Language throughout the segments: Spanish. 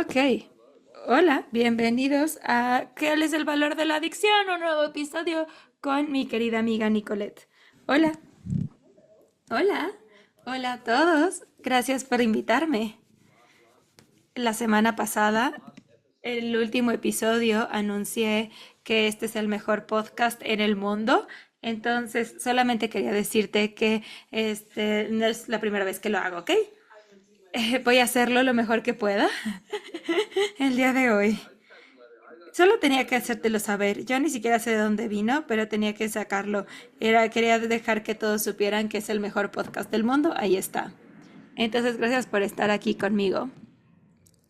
Ok. Hola, bienvenidos a ¿Qué es el valor de la adicción? Un nuevo episodio con mi querida amiga Nicolette. Hola, hola, hola a todos. Gracias por invitarme. La semana pasada, el último episodio, anuncié que este es el mejor podcast en el mundo. Entonces, solamente quería decirte que este no es la primera vez que lo hago, ¿ok? Voy a hacerlo lo mejor que pueda el día de hoy. Solo tenía que hacértelo saber. Yo ni siquiera sé de dónde vino, pero tenía que sacarlo. Quería dejar que todos supieran que es el mejor podcast del mundo. Ahí está. Entonces, gracias por estar aquí conmigo.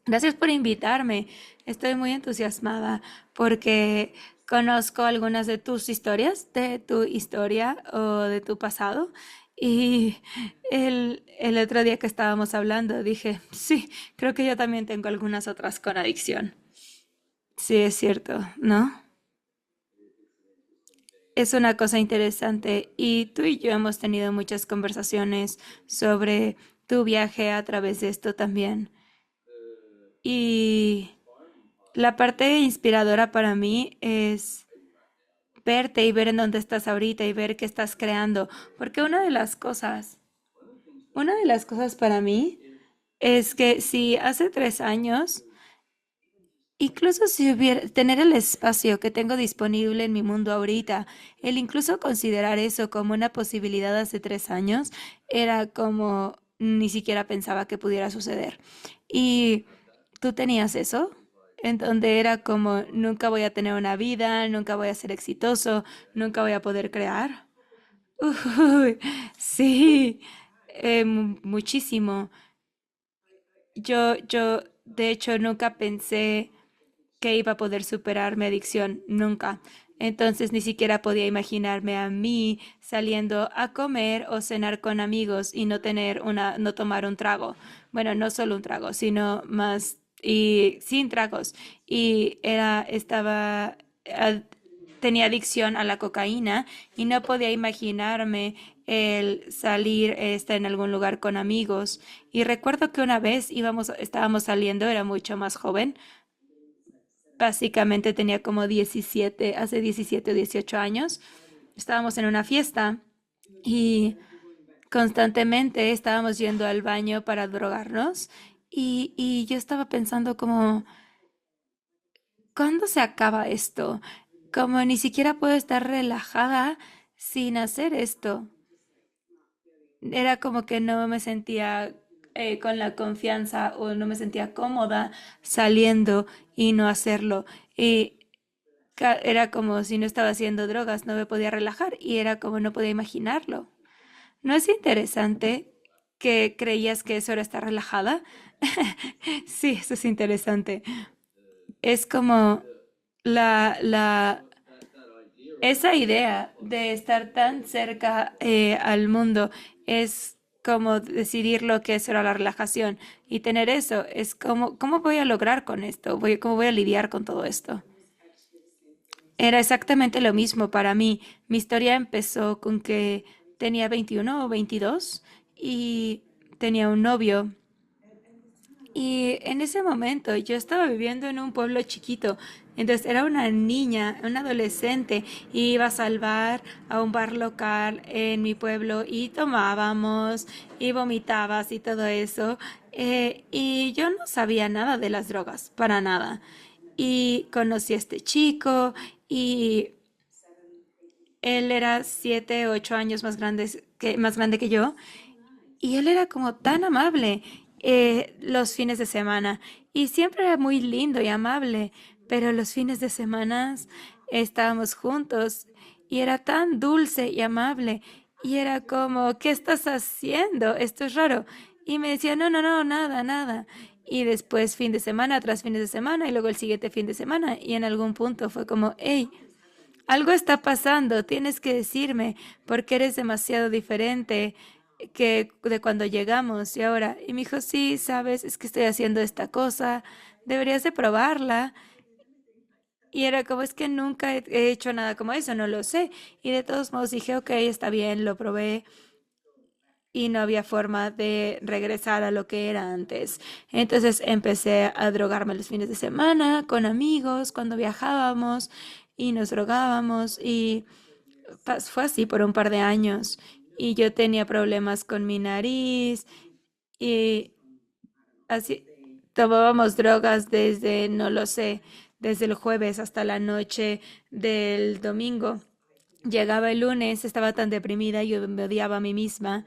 Gracias por invitarme. Estoy muy entusiasmada porque conozco algunas de tus historias, de tu historia o de tu pasado. Y el otro día que estábamos hablando dije, sí, creo que yo también tengo algunas otras con adicción. Sí, es cierto, ¿no? Es una cosa interesante y tú y yo hemos tenido muchas conversaciones sobre tu viaje a través de esto también. Y la parte inspiradora para mí es verte y ver en dónde estás ahorita y ver qué estás creando. Porque una de las cosas para mí es que si hace 3 años, incluso si hubiera, tener el espacio que tengo disponible en mi mundo ahorita, el incluso considerar eso como una posibilidad hace 3 años, era como ni siquiera pensaba que pudiera suceder. ¿Y tú tenías eso? En donde era como nunca voy a tener una vida, nunca voy a ser exitoso, nunca voy a poder crear. Uy, sí, muchísimo. Yo, de hecho, nunca pensé que iba a poder superar mi adicción, nunca. Entonces ni siquiera podía imaginarme a mí saliendo a comer o cenar con amigos y no tomar un trago. Bueno, no solo un trago, sino más y sin tragos. Y tenía adicción a la cocaína y no podía imaginarme el salir en algún lugar con amigos. Y recuerdo que una vez estábamos saliendo, era mucho más joven. Básicamente tenía como 17, hace 17 o 18 años. Estábamos en una fiesta y constantemente estábamos yendo al baño para drogarnos. Y yo estaba pensando como, ¿cuándo se acaba esto? Como ni siquiera puedo estar relajada sin hacer esto. Era como que no me sentía con la confianza o no me sentía cómoda saliendo y no hacerlo. Y era como si no estaba haciendo drogas, no me podía relajar y era como no podía imaginarlo. ¿No es interesante que creías que eso era estar relajada? Sí, eso es interesante. Es como la esa idea de estar tan cerca al mundo es como decidir lo que es era la relajación y tener eso es como, ¿cómo voy a lograr con esto? ¿Cómo voy a lidiar con todo esto? Era exactamente lo mismo para mí. Mi historia empezó con que tenía 21 o 22 y tenía un novio. Y en ese momento yo estaba viviendo en un pueblo chiquito. Entonces era una niña, una adolescente, y iba a salvar a un bar local en mi pueblo y tomábamos y vomitabas y todo eso. Y yo no sabía nada de las drogas, para nada. Y conocí a este chico y él era 7, 8 años más grande que yo, y él era como tan amable los fines de semana. Y siempre era muy lindo y amable, pero los fines de semana estábamos juntos y era tan dulce y amable. Y era como, ¿qué estás haciendo? Esto es raro. Y me decía, no, no, no, nada, nada. Y después fin de semana tras fines de semana y luego el siguiente fin de semana. Y en algún punto fue como, hey, algo está pasando, tienes que decirme, porque eres demasiado diferente que de cuando llegamos y ahora. Y me dijo, sí, sabes, es que estoy haciendo esta cosa, deberías de probarla. Y era como, es que nunca he hecho nada como eso, no lo sé. Y de todos modos dije, ok, está bien, lo probé. y no había forma de regresar a lo que era antes. Entonces empecé a drogarme los fines de semana con amigos cuando viajábamos y nos drogábamos y fue así por un par de años. Y yo tenía problemas con mi nariz y así tomábamos drogas desde, no lo sé, desde el jueves hasta la noche del domingo. Llegaba el lunes, estaba tan deprimida, yo me odiaba a mí misma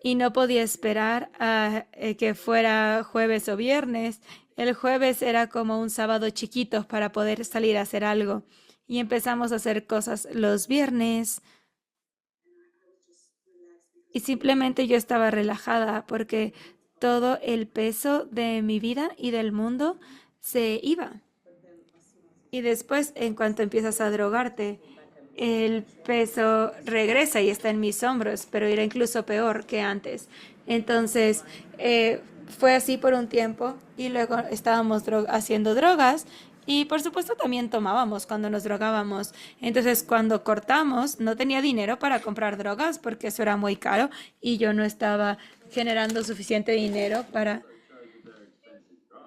y no podía esperar a que fuera jueves o viernes. El jueves era como un sábado chiquito para poder salir a hacer algo. Y empezamos a hacer cosas los viernes y simplemente yo estaba relajada porque todo el peso de mi vida y del mundo se iba. Y después, en cuanto empiezas a drogarte, el peso regresa y está en mis hombros, pero era incluso peor que antes. Entonces, fue así por un tiempo y luego estábamos haciendo drogas y por supuesto también tomábamos cuando nos drogábamos. Entonces, cuando cortamos, no tenía dinero para comprar drogas porque eso era muy caro y yo no estaba generando suficiente dinero para...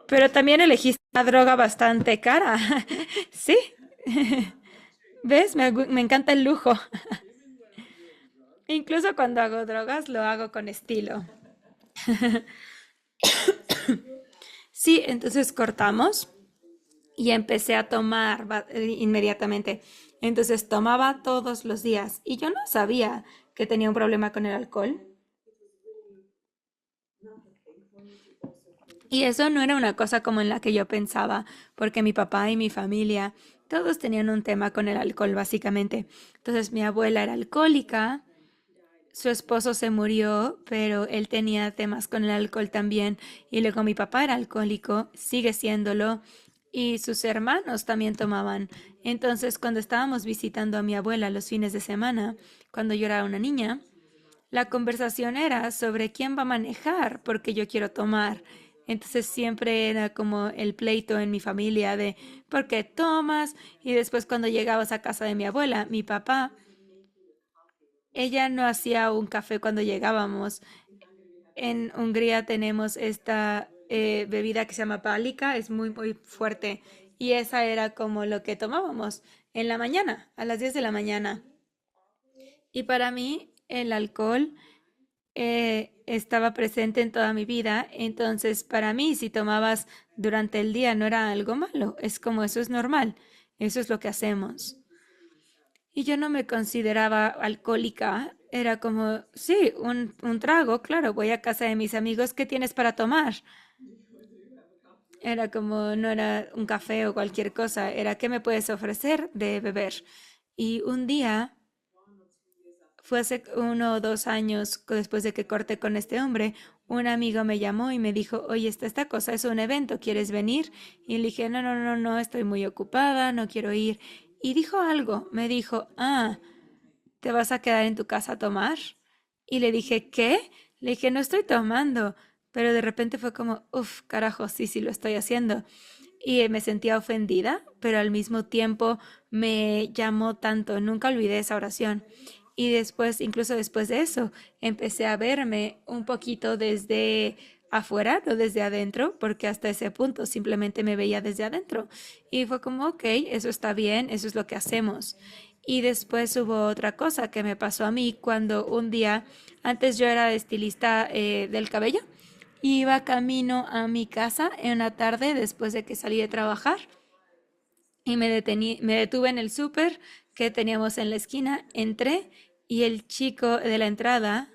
Pero también elegiste una droga bastante cara. Sí. ¿Ves? Me encanta el lujo. Incluso cuando hago drogas, lo hago con estilo. Sí, entonces cortamos y empecé a tomar inmediatamente. Entonces tomaba todos los días y yo no sabía que tenía un problema con el alcohol. Y eso no era una cosa como en la que yo pensaba, porque mi papá y mi familia, todos tenían un tema con el alcohol, básicamente. Entonces mi abuela era alcohólica. Su esposo se murió, pero él tenía temas con el alcohol también. Y luego mi papá era alcohólico, sigue siéndolo, y sus hermanos también tomaban. Entonces, cuando estábamos visitando a mi abuela los fines de semana, cuando yo era una niña, la conversación era sobre quién va a manejar, porque yo quiero tomar. Entonces siempre era como el pleito en mi familia de ¿por qué tomas? Y después cuando llegabas a casa de mi abuela, mi papá, ella no hacía un café cuando llegábamos. En Hungría tenemos esta bebida que se llama pálica, es muy, muy fuerte. Y esa era como lo que tomábamos en la mañana, a las 10 de la mañana. Y para mí el alcohol estaba presente en toda mi vida, entonces para mí si tomabas durante el día no era algo malo, es como eso es normal, eso es lo que hacemos. Y yo no me consideraba alcohólica. Era como, sí, un trago, claro, voy a casa de mis amigos, ¿qué tienes para tomar? Era como, no era un café o cualquier cosa, era, ¿qué me puedes ofrecer de beber? Y un día, fue hace 1 o 2 años después de que corté con este hombre, un amigo me llamó y me dijo, oye, esta cosa es un evento, ¿quieres venir? Y le dije, no, no, no, no, estoy muy ocupada, no quiero ir. Y dijo algo, me dijo, ¿te vas a quedar en tu casa a tomar? Y le dije, ¿qué? Le dije, no estoy tomando. Pero de repente fue como, uff, carajo, sí, sí lo estoy haciendo. Y me sentía ofendida, pero al mismo tiempo me llamó tanto. Nunca olvidé esa oración. Y después, incluso después de eso, empecé a verme un poquito desde afuera, no desde adentro, porque hasta ese punto simplemente me veía desde adentro. Y fue como, ok, eso está bien, eso es lo que hacemos. Y después hubo otra cosa que me pasó a mí cuando un día, antes yo era estilista del cabello, iba camino a mi casa en una tarde después de que salí de trabajar y me detuve en el súper que teníamos en la esquina, entré y el chico de la entrada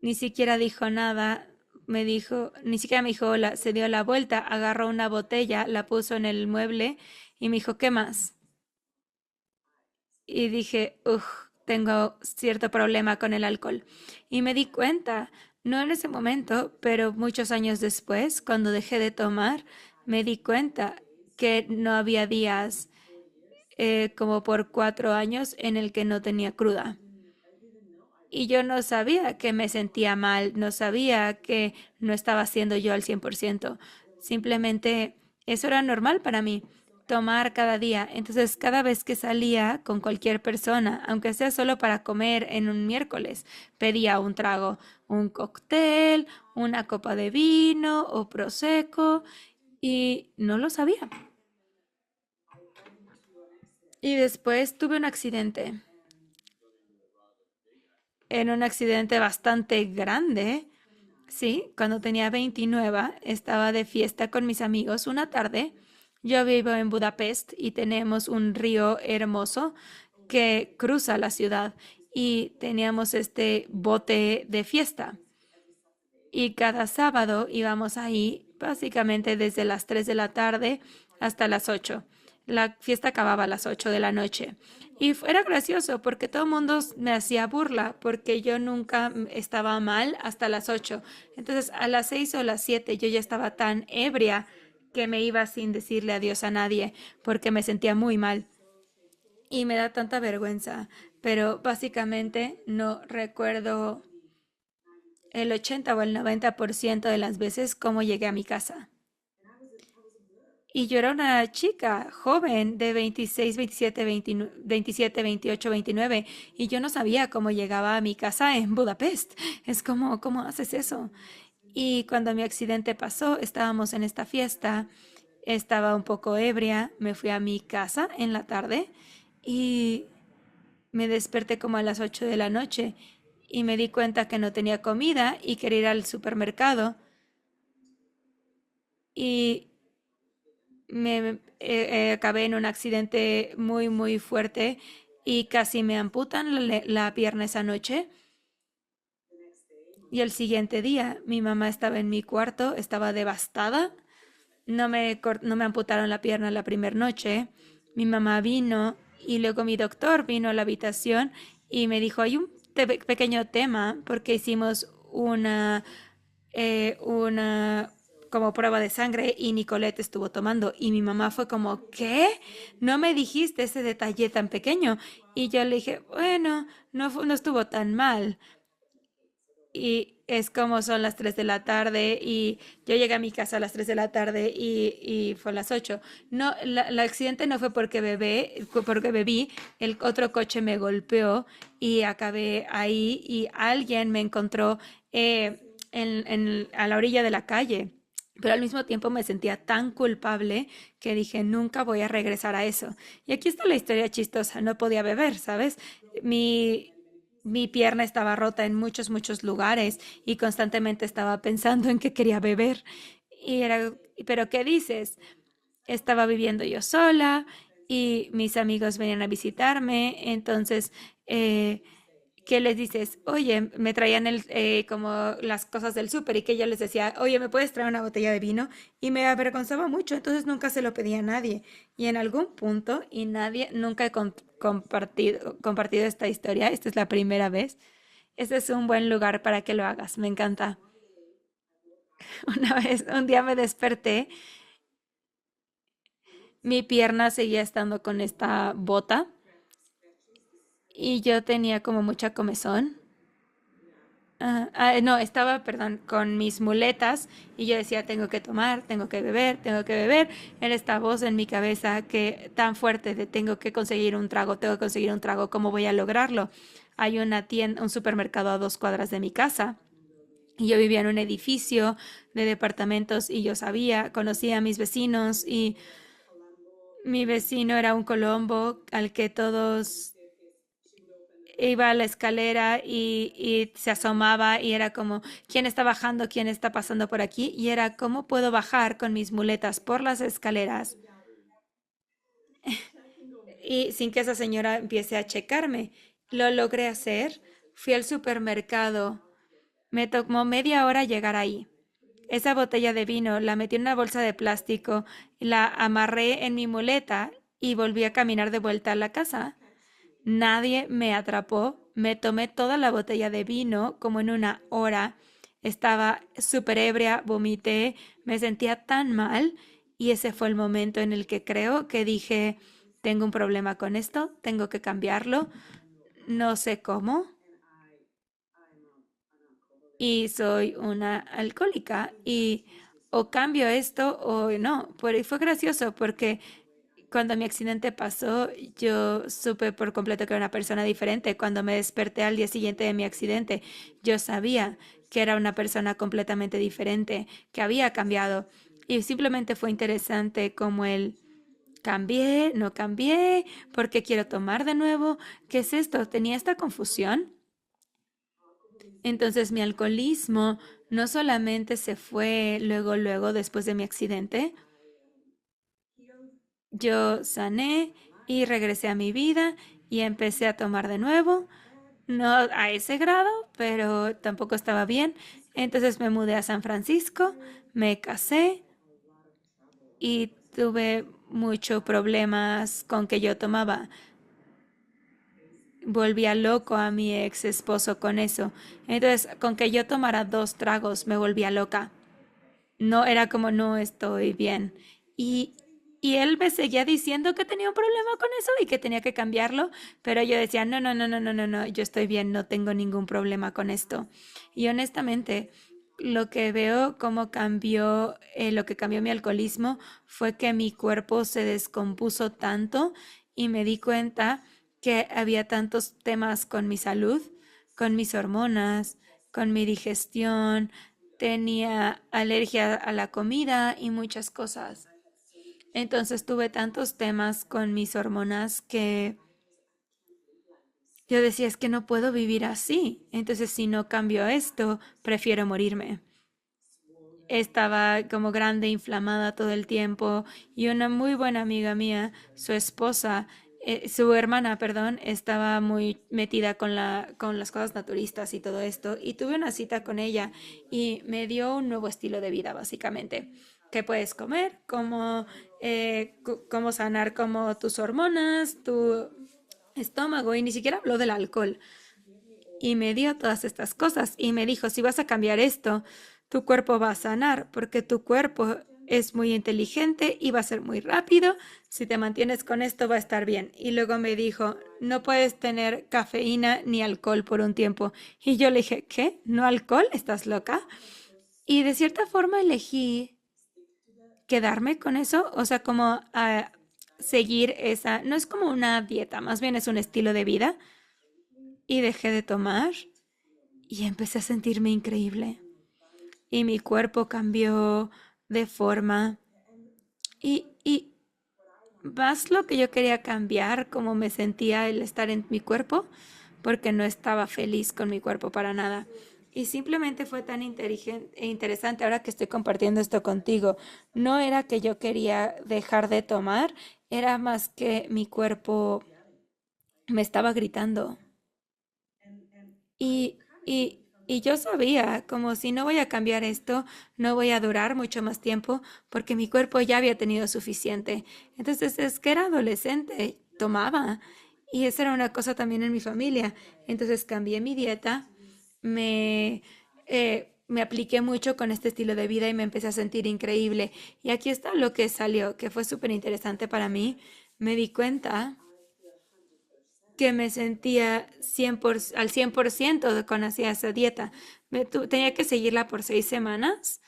ni siquiera dijo nada, me dijo, ni siquiera me dijo hola, se dio la vuelta, agarró una botella, la puso en el mueble y me dijo, ¿qué más? Y dije, uff, tengo cierto problema con el alcohol. Y me di cuenta, no en ese momento, pero muchos años después, cuando dejé de tomar, me di cuenta que no había días como por 4 años en el que no tenía cruda. Y yo no sabía que me sentía mal, no sabía que no estaba siendo yo al 100%. Simplemente eso era normal para mí. tomar cada día. Entonces, cada vez que salía con cualquier persona, aunque sea solo para comer en un miércoles, pedía un trago, un cóctel, una copa de vino o prosecco y no lo sabía. Y después tuve un accidente, en un accidente bastante grande. Sí, cuando tenía 29 estaba de fiesta con mis amigos una tarde. Yo vivo en Budapest y tenemos un río hermoso que cruza la ciudad y teníamos este bote de fiesta. Y cada sábado íbamos ahí básicamente desde las 3 de la tarde hasta las 8. La fiesta acababa a las 8 de la noche. Y era gracioso porque todo el mundo me hacía burla porque yo nunca estaba mal hasta las 8. Entonces a las 6 o las 7 yo ya estaba tan ebria que me iba sin decirle adiós a nadie porque me sentía muy mal. Y me da tanta vergüenza, pero básicamente no recuerdo el 80 o el 90% de las veces cómo llegué a mi casa. Y yo era una chica joven de 26, 27, 27, 28, 29 y yo no sabía cómo llegaba a mi casa en Budapest. Es como, ¿cómo haces eso? Y cuando mi accidente pasó, estábamos en esta fiesta, estaba un poco ebria, me fui a mi casa en la tarde y me desperté como a las 8 de la noche y me di cuenta que no tenía comida y quería ir al supermercado y acabé en un accidente muy, muy fuerte y casi me amputan la pierna esa noche. Y el siguiente día mi mamá estaba en mi cuarto, estaba devastada. No me amputaron la pierna la primera noche. Mi mamá vino y luego mi doctor vino a la habitación y me dijo, hay un pequeño tema porque hicimos una como prueba de sangre y Nicolette estuvo tomando y mi mamá fue como, ¿qué? No me dijiste ese detalle tan pequeño. Y yo le dije, bueno, no estuvo tan mal. Y es como son las 3 de la tarde y yo llegué a mi casa a las 3 de la tarde y fue a las 8. No, el accidente no fue porque bebí, el otro coche me golpeó y acabé ahí y alguien me encontró a la orilla de la calle. Pero al mismo tiempo me sentía tan culpable que dije, nunca voy a regresar a eso. Y aquí está la historia chistosa, no podía beber, ¿sabes? Mi, mi pierna estaba rota en muchos, muchos lugares y constantemente estaba pensando en que quería beber. Y era, pero ¿qué dices? Estaba viviendo yo sola y mis amigos venían a visitarme, entonces, ¿qué les dices? Oye, me traían como las cosas del súper y que yo les decía, oye, ¿me puedes traer una botella de vino? Y me avergonzaba mucho, entonces nunca se lo pedía a nadie. Y en algún punto, y nadie, nunca he compartido esta historia, esta es la primera vez. Este es un buen lugar para que lo hagas, me encanta. Una vez, un día me desperté, mi pierna seguía estando con esta bota y yo tenía como mucha comezón. No, estaba, perdón, con mis muletas y yo decía, tengo que tomar, tengo que beber, tengo que beber. Era esta voz en mi cabeza que tan fuerte de tengo que conseguir un trago, tengo que conseguir un trago, ¿cómo voy a lograrlo? Hay una tienda, un supermercado a 2 cuadras de mi casa y yo vivía en un edificio de departamentos y yo sabía, conocía a mis vecinos y mi vecino era un colombo al que todos iba a la escalera y se asomaba y era como, ¿quién está bajando? ¿Quién está pasando por aquí? Y era, ¿cómo puedo bajar con mis muletas por las escaleras y sin que esa señora empiece a checarme? Lo logré hacer. Fui al supermercado. Me tomó media hora llegar ahí. Esa botella de vino la metí en una bolsa de plástico, la amarré en mi muleta y volví a caminar de vuelta a la casa. Nadie me atrapó. Me tomé toda la botella de vino como en una hora. Estaba súper ebria, vomité, me sentía tan mal y ese fue el momento en el que creo que dije, tengo un problema con esto, tengo que cambiarlo, no sé cómo y soy una alcohólica y o cambio esto o no. Fue gracioso porque Cuando mi accidente pasó, yo supe por completo que era una persona diferente. Cuando me desperté al día siguiente de mi accidente, yo sabía que era una persona completamente diferente, que había cambiado. Y simplemente fue interesante como el cambié, no cambié, ¿por qué quiero tomar de nuevo? ¿Qué es esto? Tenía esta confusión. Entonces mi alcoholismo no solamente se fue luego después de mi accidente, yo sané y regresé a mi vida y empecé a tomar de nuevo. No a ese grado, pero tampoco estaba bien. Entonces me mudé a San Francisco, me casé y tuve muchos problemas con que yo tomaba. Volvía loco a mi ex esposo con eso. Entonces, con que yo tomara 2 tragos me volvía loca. No, era como no estoy bien. Y, y él me seguía diciendo que tenía un problema con eso y que tenía que cambiarlo, pero yo decía, no, no, no, no, no, no, no, yo estoy bien, no tengo ningún problema con esto. Y honestamente, lo que veo como cambió, lo que cambió mi alcoholismo fue que mi cuerpo se descompuso tanto y me di cuenta que había tantos temas con mi salud, con mis hormonas, con mi digestión, tenía alergia a la comida y muchas cosas. Entonces tuve tantos temas con mis hormonas que yo decía, es que no puedo vivir así. Entonces, si no cambio esto, prefiero morirme. Estaba como grande, inflamada todo el tiempo y una muy buena amiga mía, su esposa, su hermana, perdón, estaba muy metida con con las cosas naturistas y todo esto y tuve una cita con ella y me dio un nuevo estilo de vida básicamente. ¿Qué puedes comer? Cómo sanar como tus hormonas, tu estómago y ni siquiera habló del alcohol y me dio todas estas cosas y me dijo, si vas a cambiar esto, tu cuerpo va a sanar porque tu cuerpo es muy inteligente y va a ser muy rápido. Si te mantienes con esto va a estar bien. Y luego me dijo, no puedes tener cafeína ni alcohol por un tiempo. Y yo le dije, ¿qué? ¿No alcohol? ¿Estás loca? Y de cierta forma elegí quedarme con eso, o sea, como seguir esa, no es como una dieta, más bien es un estilo de vida. Y dejé de tomar y empecé a sentirme increíble. Y mi cuerpo cambió de forma. Y más lo que yo quería cambiar, como me sentía el estar en mi cuerpo, porque no estaba feliz con mi cuerpo para nada. Y simplemente fue tan inteligente e interesante ahora que estoy compartiendo esto contigo. No era que yo quería dejar de tomar, era más que mi cuerpo me estaba gritando. Y yo sabía, como si no voy a cambiar esto, no voy a durar mucho más tiempo porque mi cuerpo ya había tenido suficiente. Entonces es que era adolescente, tomaba. Y esa era una cosa también en mi familia. Entonces cambié mi dieta, me apliqué mucho con este estilo de vida y me empecé a sentir increíble. Y aquí está lo que salió, que fue súper interesante para mí. Me di cuenta que me sentía al 100% con hacía esa dieta. Tenía que seguirla por 6 semanas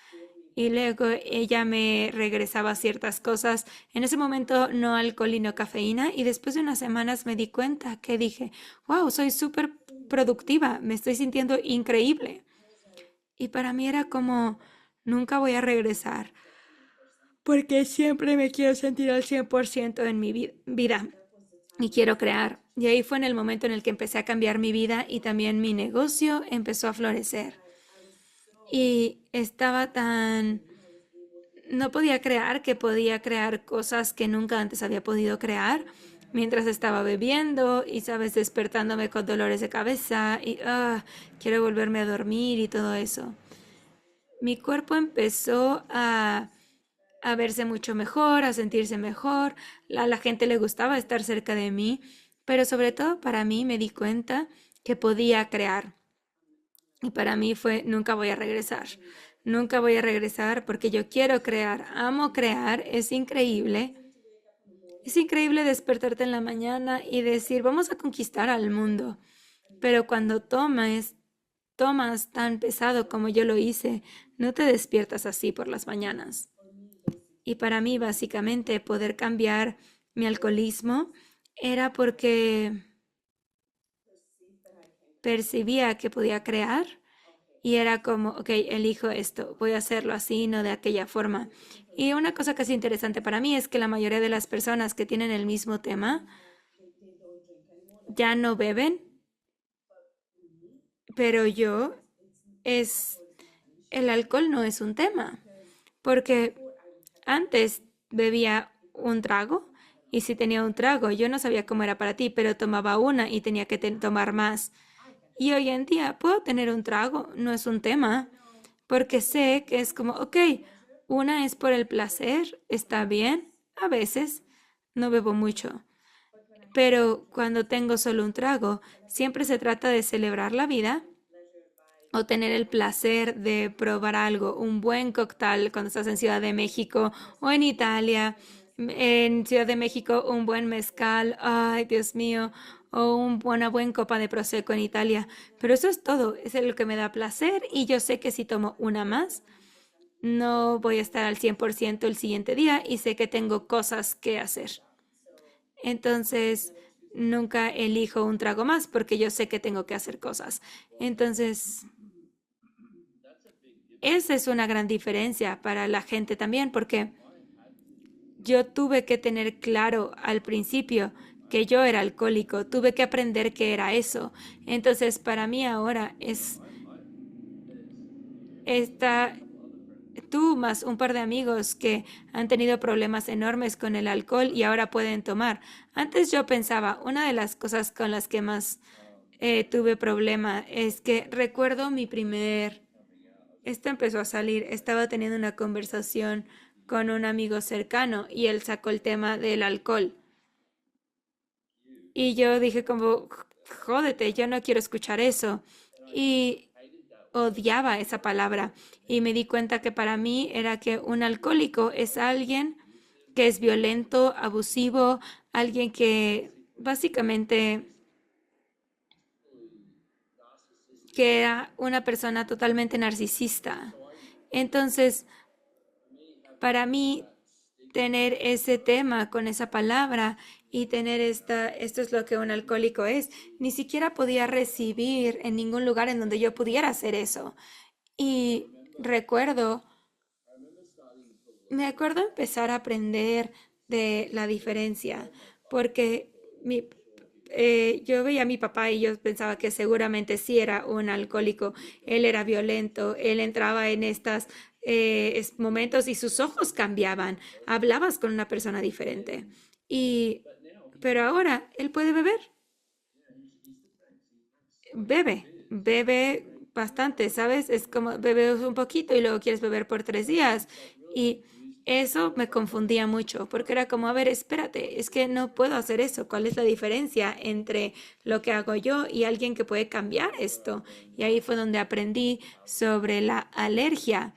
y luego ella me regresaba ciertas cosas. En ese momento no alcohol y no cafeína y después de unas semanas me di cuenta que dije, wow, soy súper productiva, me estoy sintiendo increíble. Y para mí era como, nunca voy a regresar porque siempre me quiero sentir al 100% en mi vida y quiero crear. Y ahí fue en el momento en el que empecé a cambiar mi vida y también mi negocio empezó a florecer. Y estaba tan... No podía crear que podía crear cosas que nunca antes había podido crear mientras estaba bebiendo y, sabes, despertándome con dolores de cabeza y quiero volverme a dormir y todo eso. Mi cuerpo empezó a verse mucho mejor, a sentirse mejor. A la gente le gustaba estar cerca de mí, pero sobre todo para mí me di cuenta que podía crear. Y para mí fue, nunca voy a regresar. Nunca voy a regresar porque yo quiero crear, amo crear, es increíble. Es increíble despertarte en la mañana y decir, vamos a conquistar al mundo. Pero cuando tomas tan pesado como yo lo hice, no te despiertas así por las mañanas. Y para mí, básicamente, poder cambiar mi alcoholismo era porque percibía que podía crear y era como, ok, elijo esto, voy a hacerlo así, no de aquella forma. Y una cosa que es interesante para mí es que la mayoría de las personas que tienen el mismo tema ya no beben, pero es, el alcohol no es un tema, porque antes bebía un trago y si tenía un trago, yo no sabía cómo era para ti, pero tomaba una y tenía que tomar más. Y hoy en día puedo tener un trago, no es un tema, porque sé que es como, ok, una es por el placer, está bien, a veces no bebo mucho, pero cuando tengo solo un trago, siempre se trata de celebrar la vida o tener el placer de probar algo, un buen cóctel cuando estás en Ciudad de México o en Italia. En Ciudad de México, un buen mezcal, ay, Dios mío, o una buena copa de prosecco en Italia. Pero eso es todo, es lo que me da placer y yo sé que si tomo una más, no voy a estar al 100% el siguiente día y sé que tengo cosas que hacer. Entonces, nunca elijo un trago más porque yo sé que tengo que hacer cosas. Entonces, esa es una gran diferencia para la gente también, porque yo tuve que tener claro al principio que yo era alcohólico, tuve que aprender que era eso. Entonces, para mí ahora es esta, tú más un par de amigos que han tenido problemas enormes con el alcohol y ahora pueden tomar. Antes yo pensaba, una de las cosas con las que más tuve problema es que recuerdo esto empezó a salir, estaba teniendo una conversación con un amigo cercano y él sacó el tema del alcohol. Y yo dije como, jódete, yo no quiero escuchar eso. Y odiaba esa palabra. Y me di cuenta que para mí era que un alcohólico es alguien que es violento, abusivo, alguien que básicamente que era una persona totalmente narcisista. Entonces, para mí, tener ese tema con esa palabra y tener esto es lo que un alcohólico es, ni siquiera podía recibir en ningún lugar en donde yo pudiera hacer eso. Y recuerdo, me acuerdo empezar a aprender de la diferencia, porque yo veía a mi papá y yo pensaba que seguramente sí era un alcohólico. Él era violento, él entraba en estos momentos y sus ojos cambiaban. Hablabas con una persona diferente. Y, pero ahora él puede beber, bebe bastante, ¿sabes? Es como bebes un poquito y luego quieres beber por 3 días. Y eso me confundía mucho, porque era como, a ver, espérate, es que no puedo hacer eso. ¿Cuál es la diferencia entre lo que hago yo y alguien que puede cambiar esto? Y ahí fue donde aprendí sobre la alergia.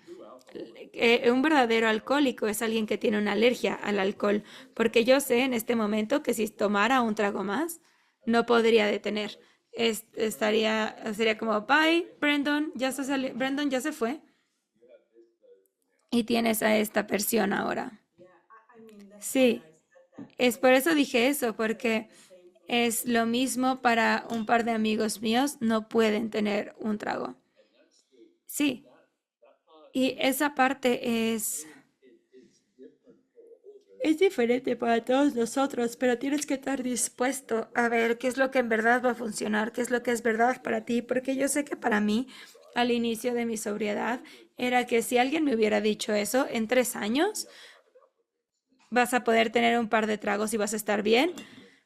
Un verdadero alcohólico es alguien que tiene una alergia al alcohol, porque yo sé en este momento que si tomara un trago más, no podría detener. Sería como, bye, Brandon, Brandon ya se fue y tienes a esta persona ahora. Sí, es por eso dije eso, porque es lo mismo para un par de amigos míos, no pueden tener un trago. Sí, y esa parte es diferente para todos nosotros, pero tienes que estar dispuesto a ver qué es lo que en verdad va a funcionar, qué es lo que es verdad para ti, porque yo sé que para mí, al inicio de mi sobriedad, era que si alguien me hubiera dicho eso, en 3 años vas a poder tener un par de tragos y vas a estar bien,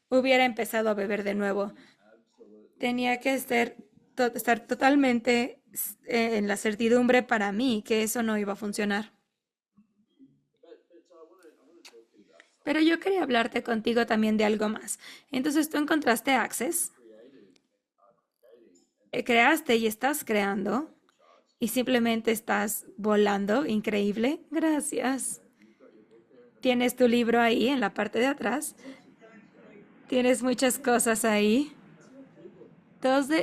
hubiera empezado a beber de nuevo. Tenía que estar totalmente en la certidumbre para mí que eso no iba a funcionar. Pero yo quería hablarte contigo también de algo más. Entonces tú encontraste Access, creaste y estás creando y simplemente estás volando, increíble. Gracias. Tienes tu libro ahí en la parte de atrás. Tienes muchas cosas ahí.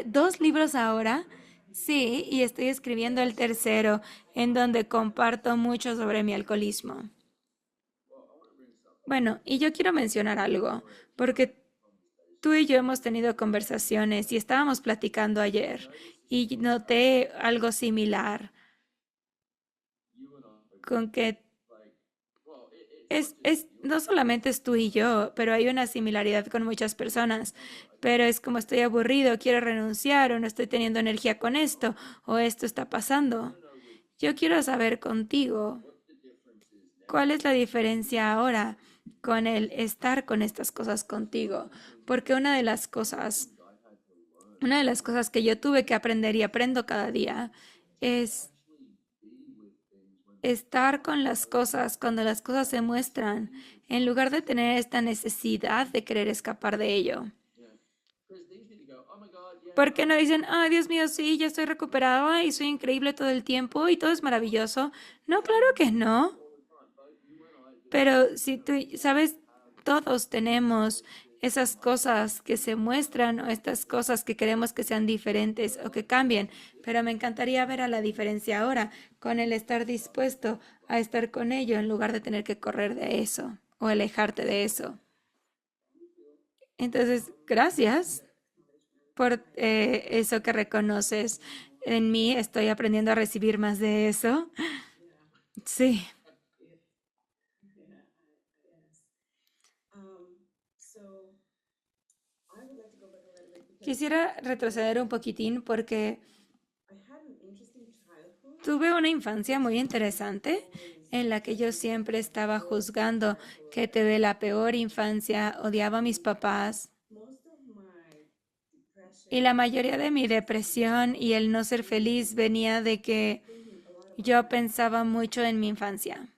Dos libros ahora. Sí, y estoy escribiendo el tercero, en donde comparto mucho sobre mi alcoholismo. Bueno, y yo quiero mencionar algo, porque tú y yo hemos tenido conversaciones y estábamos platicando ayer y noté algo similar con que no solamente es tú y yo, pero hay una similaridad con muchas personas. Pero es como estoy aburrido, quiero renunciar o no estoy teniendo energía con esto o esto está pasando. Yo quiero saber contigo, ¿cuál es la diferencia ahora con el estar con estas cosas contigo? Porque una de las cosas que yo tuve que aprender y aprendo cada día es estar con las cosas cuando las cosas se muestran, en lugar de tener esta necesidad de querer escapar de ello. ¿Por qué no dicen, ay, Dios mío, sí, ya estoy recuperada y soy increíble todo el tiempo y todo es maravilloso? No, claro que no. Pero si tú, sabes, todos tenemos esas cosas que se muestran o estas cosas que queremos que sean diferentes o que cambien, pero me encantaría ver a la diferencia ahora con el estar dispuesto a estar con ello en lugar de tener que correr de eso o alejarte de eso. Entonces, gracias por eso que reconoces en mí. Estoy aprendiendo a recibir más de eso. Sí. Quisiera retroceder un poquitín porque tuve una infancia muy interesante en la que yo siempre estaba juzgando que tuve la peor infancia, odiaba a mis papás y la mayoría de mi depresión y el no ser feliz venía de que yo pensaba mucho en mi infancia.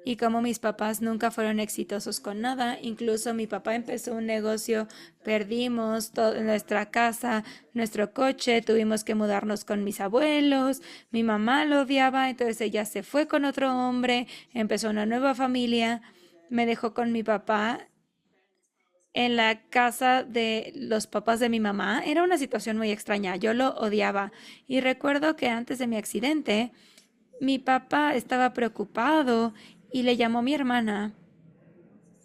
Y como mis papás nunca fueron exitosos con nada, incluso mi papá empezó un negocio, perdimos nuestra casa, nuestro coche, tuvimos que mudarnos con mis abuelos, mi mamá lo odiaba, entonces ella se fue con otro hombre, empezó una nueva familia, me dejó con mi papá en la casa de los papás de mi mamá. Era una situación muy extraña, yo lo odiaba. Y recuerdo que antes de mi accidente, mi papá estaba preocupado y le llamó a mi hermana.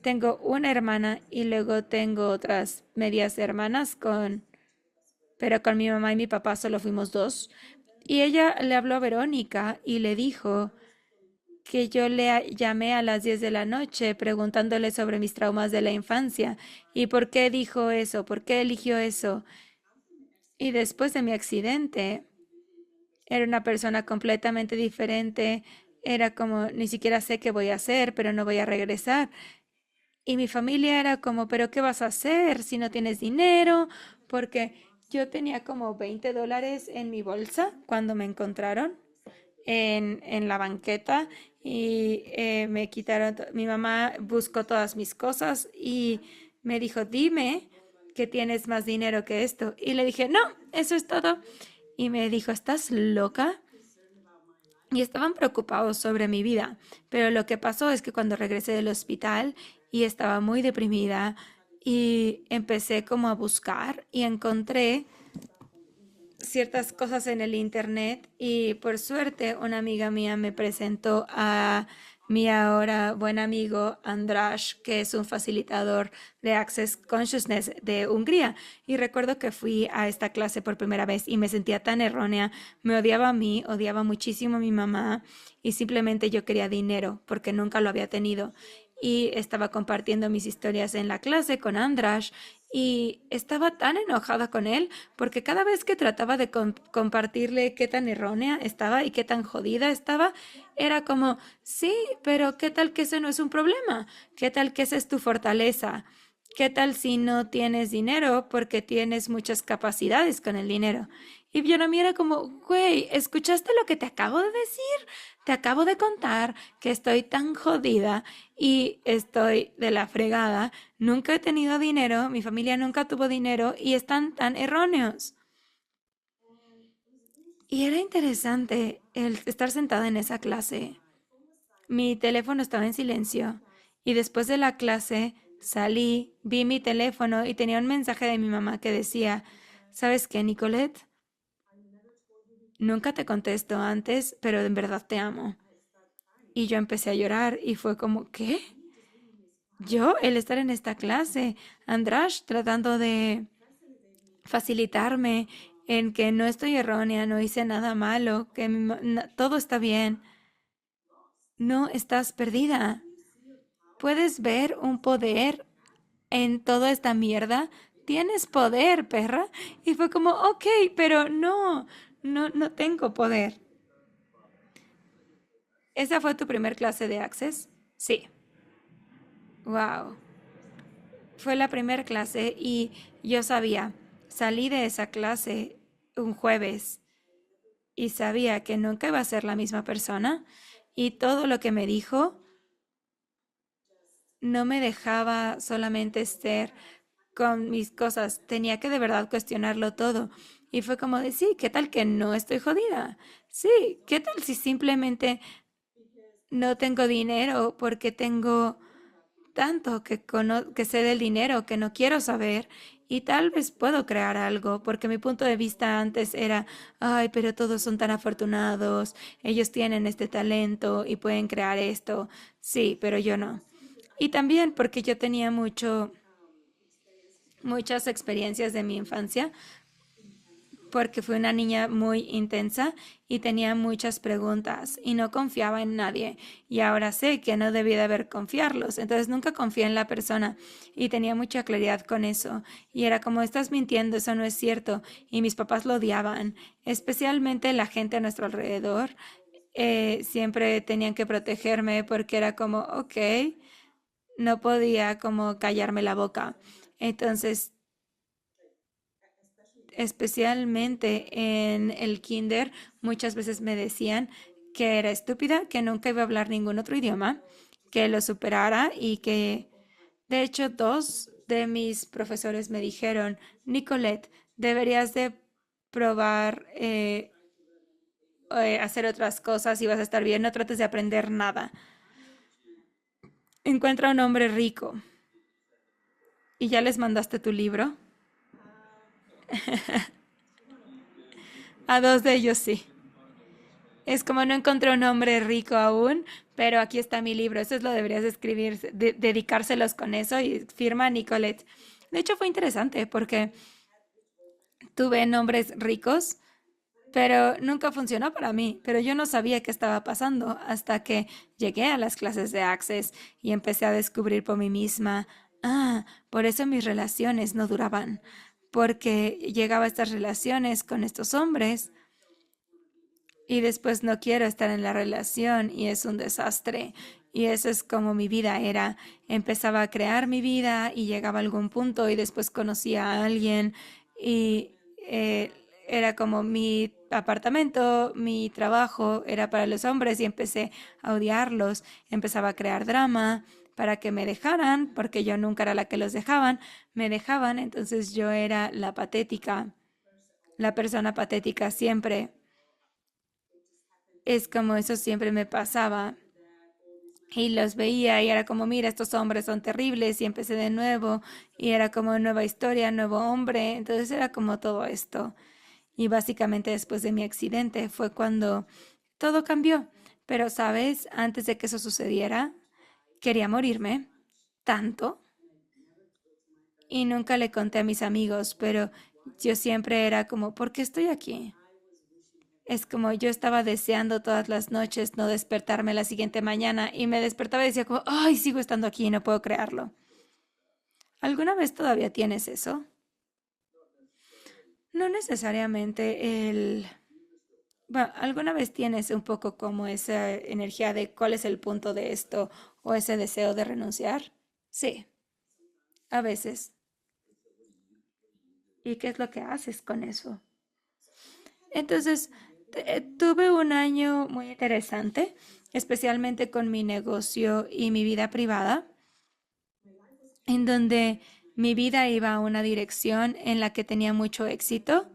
Tengo una hermana y luego tengo otras medias hermanas pero con mi mamá y mi papá solo fuimos dos. Y ella le habló a Verónica y le dijo que yo llamé a las 10 de la noche preguntándole sobre mis traumas de la infancia y por qué dijo eso, por qué eligió eso. Y después de mi accidente, era una persona completamente diferente. Era como, ni siquiera sé qué voy a hacer, pero no voy a regresar. Y mi familia era como, pero ¿qué vas a hacer si no tienes dinero? Porque yo tenía como $20 en mi bolsa cuando me encontraron en la banqueta y me quitaron, mi mamá buscó todas mis cosas y me dijo, dime que tienes más dinero que esto. Y le dije, no, eso es todo. Y me dijo, ¿estás loca? Y estaban preocupados sobre mi vida. Pero lo que pasó es que cuando regresé del hospital y estaba muy deprimida y empecé como a buscar y encontré ciertas cosas en el internet y por suerte una amiga mía me presentó a mi ahora buen amigo András, que es un facilitador de Access Consciousness de Hungría. Y recuerdo que fui a esta clase por primera vez y me sentía tan errónea, me odiaba a mí, odiaba muchísimo a mi mamá y simplemente yo quería dinero porque nunca lo había tenido. Y estaba compartiendo mis historias en la clase con András y estaba tan enojada con él porque cada vez que trataba de compartirle qué tan errónea estaba y qué tan jodida estaba, era como, sí, pero ¿qué tal que ese no es un problema? ¿Qué tal que esa es tu fortaleza? ¿Qué tal si no tienes dinero porque tienes muchas capacidades con el dinero? Y Bionomi era como, güey, ¿escuchaste lo que te acabo de decir? Te acabo de contar que estoy tan jodida y estoy de la fregada. Nunca he tenido dinero, mi familia nunca tuvo dinero y están tan erróneos. Y era interesante el estar sentada en esa clase. Mi teléfono estaba en silencio y después de la clase salí, vi mi teléfono y tenía un mensaje de mi mamá que decía, ¿sabes qué, Nicolette? Nunca te contesto antes, pero en verdad te amo. Y yo empecé a llorar y fue como, ¿qué? Yo, el estar en esta clase, András tratando de facilitarme en que no estoy errónea, no hice nada malo, que todo está bien, no estás perdida. ¿Puedes ver un poder en toda esta mierda? Tienes poder, perra. Y fue como, ok, pero no tengo poder. ¿Esa fue tu primer clase de Access? Sí. Wow. Fue la primera clase y yo sabía, salí de esa clase un jueves y sabía que nunca iba a ser la misma persona y todo lo que me dijo no me dejaba solamente ser con mis cosas, tenía que de verdad cuestionarlo todo. Y fue como de, sí, ¿qué tal que no estoy jodida? Sí, ¿qué tal si simplemente no tengo dinero porque tengo tanto que sé del dinero que no quiero saber y tal vez puedo crear algo, porque mi punto de vista antes era, ay, pero todos son tan afortunados, ellos tienen este talento y pueden crear esto. Sí, pero yo no. Y también porque yo tenía muchas experiencias de mi infancia porque fui una niña muy intensa y tenía muchas preguntas y no confiaba en nadie. Y ahora sé que no debí de haber confiarlos. Entonces nunca confié en la persona y tenía mucha claridad con eso. Y era como, estás mintiendo, eso no es cierto. Y mis papás lo odiaban, especialmente la gente a nuestro alrededor. Siempre tenían que protegerme porque era como, ok, no podía como callarme la boca. Entonces especialmente en el kinder, muchas veces me decían que era estúpida, que nunca iba a hablar ningún otro idioma, que lo superara y que, de hecho, dos de mis profesores me dijeron, Nicolette, deberías de probar hacer otras cosas y vas a estar bien, no trates de aprender nada. Encuentra un hombre rico. ¿Y ya les mandaste tu libro? A dos de ellos sí. Es como no encontré un hombre rico aún, pero aquí está mi libro. Eso es lo deberías de escribir, dedicárselos con eso y firma Nicolette. De hecho fue interesante porque tuve nombres ricos, pero nunca funcionó para mí. Pero yo no sabía qué estaba pasando hasta que llegué a las clases de Access y empecé a descubrir por mí misma, por eso mis relaciones no duraban, porque llegaba a estas relaciones con estos hombres y después no quiero estar en la relación y es un desastre. Y eso es como mi vida era. Empezaba a crear mi vida y llegaba a algún punto y después conocía a alguien y era como mi apartamento, mi trabajo era para los hombres y empecé a odiarlos. Empezaba a crear drama para que me dejaran, porque yo nunca era la que los dejaban. Me dejaban, entonces yo era la patética, la persona patética siempre. Es como eso siempre me pasaba. Y los veía y era como, mira, estos hombres son terribles y empecé de nuevo y era como nueva historia, nuevo hombre. Entonces era como todo esto. Y básicamente después de mi accidente fue cuando todo cambió. Pero, ¿sabes? Antes de que eso sucediera, quería morirme tanto y nunca le conté a mis amigos, pero yo siempre era como, ¿por qué estoy aquí? Es como yo estaba deseando todas las noches no despertarme la siguiente mañana y me despertaba y decía como, ay, sigo estando aquí y no puedo creerlo. ¿Alguna vez todavía tienes eso? No necesariamente Bueno, ¿alguna vez tienes un poco como esa energía de cuál es el punto de esto o ese deseo de renunciar? Sí, a veces. ¿Y qué es lo que haces con eso? Entonces, tuve un año muy interesante, especialmente con mi negocio y mi vida privada, en donde mi vida iba a una dirección en la que tenía mucho éxito,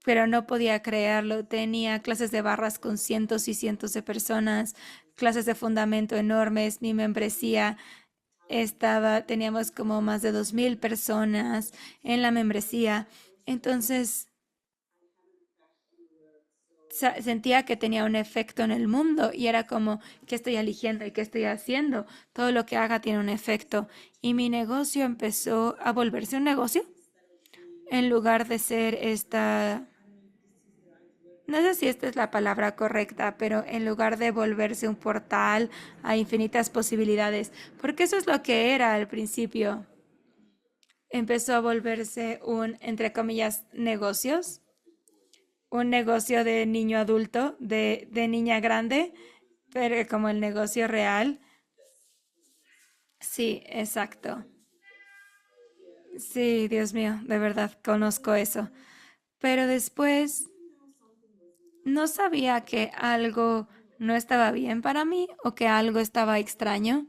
pero no podía creerlo. Tenía clases de barras con cientos y cientos de personas, clases de fundamento enormes, mi membresía teníamos como más de 2000 personas en la membresía. Entonces, sentía que tenía un efecto en el mundo y era como, ¿qué estoy eligiendo y qué estoy haciendo? Todo lo que haga tiene un efecto. Y mi negocio empezó a volverse un negocio en lugar de ser esta, no sé si esta es la palabra correcta, pero en lugar de volverse un portal a infinitas posibilidades, porque eso es lo que era al principio. Empezó a volverse un, entre comillas, negocios, un negocio de niño adulto, de niña grande, pero como el negocio real. Sí, exacto. Sí, Dios mío, de verdad conozco eso. Pero después no sabía que algo no estaba bien para mí o que algo estaba extraño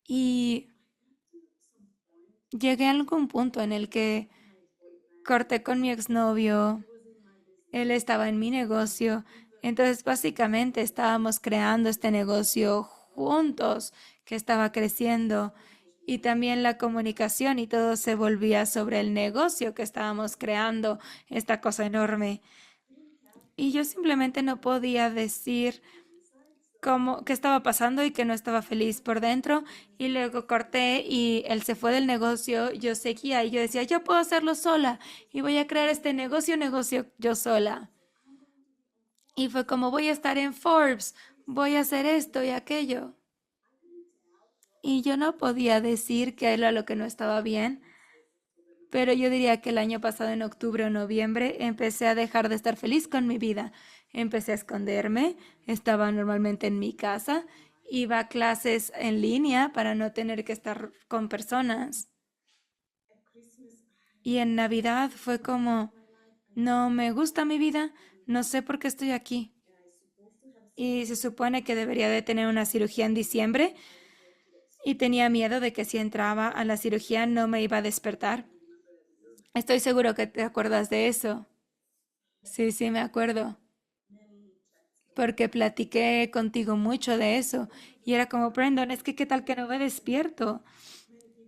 y llegué a algún punto en el que corté con mi exnovio, él estaba en mi negocio, entonces básicamente estábamos creando este negocio juntos que estaba creciendo y también la comunicación y todo se volvía sobre el negocio que estábamos creando, esta cosa enorme. Y yo simplemente no podía decir cómo, qué estaba pasando y que no estaba feliz por dentro. Y luego corté y él se fue del negocio, yo seguía y yo decía, yo puedo hacerlo sola y voy a crear este negocio yo sola. Y fue como voy a estar en Forbes, voy a hacer esto y aquello. Y yo no podía decir que era lo que no estaba bien, pero yo diría que el año pasado, en octubre o noviembre, empecé a dejar de estar feliz con mi vida. Empecé a esconderme, estaba normalmente en mi casa, iba a clases en línea para no tener que estar con personas. Y en Navidad fue como, no me gusta mi vida, no sé por qué estoy aquí. Y se supone que debería de tener una cirugía en diciembre y tenía miedo de que si entraba a la cirugía no me iba a despertar. Estoy seguro que te acuerdas de eso. Sí, sí, me acuerdo, porque platiqué contigo mucho de eso y era como, Brandon, es que qué tal que no me despierto.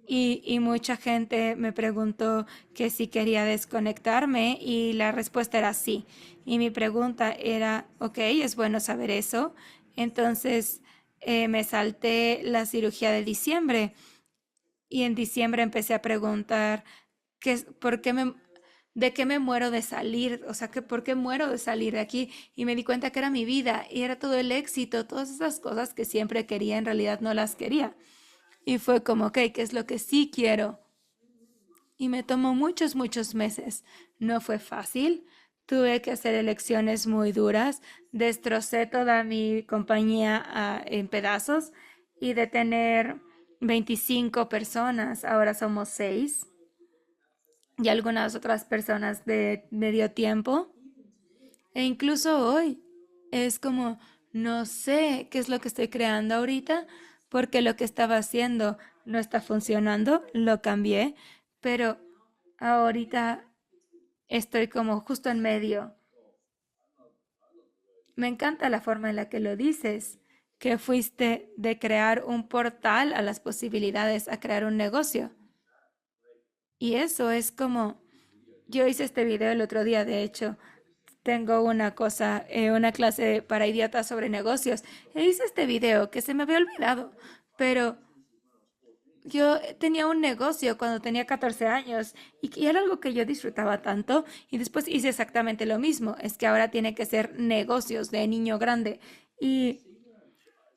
Y mucha gente me preguntó que si quería desconectarme y la respuesta era sí. Y mi pregunta era, ok, es bueno saber eso. Entonces me salté la cirugía de diciembre y en diciembre empecé a preguntar por qué de qué me muero de salir, o sea, que por qué muero de salir de aquí y me di cuenta que era mi vida y era todo el éxito, todas esas cosas que siempre quería, en realidad no las quería. Y fue como, ok, ¿qué es lo que sí quiero? Y me tomó muchos, muchos meses. No fue fácil. Tuve que hacer elecciones muy duras. Destrocé toda mi compañía en pedazos y de tener 25 personas, ahora somos 6 y algunas otras personas de medio tiempo. E incluso hoy es como, no sé qué es lo que estoy creando ahorita porque lo que estaba haciendo no está funcionando, lo cambié, pero ahorita estoy como justo en medio. Me encanta la forma en la que lo dices, que fuiste de crear un portal a las posibilidades a crear un negocio. Y eso es como, yo hice este video el otro día, de hecho, tengo una cosa, una clase para idiotas sobre negocios. E hice este video que se me había olvidado, pero yo tenía un negocio cuando tenía 14 años y era algo que yo disfrutaba tanto y después hice exactamente lo mismo. Es que ahora tiene que ser negocios de niño grande y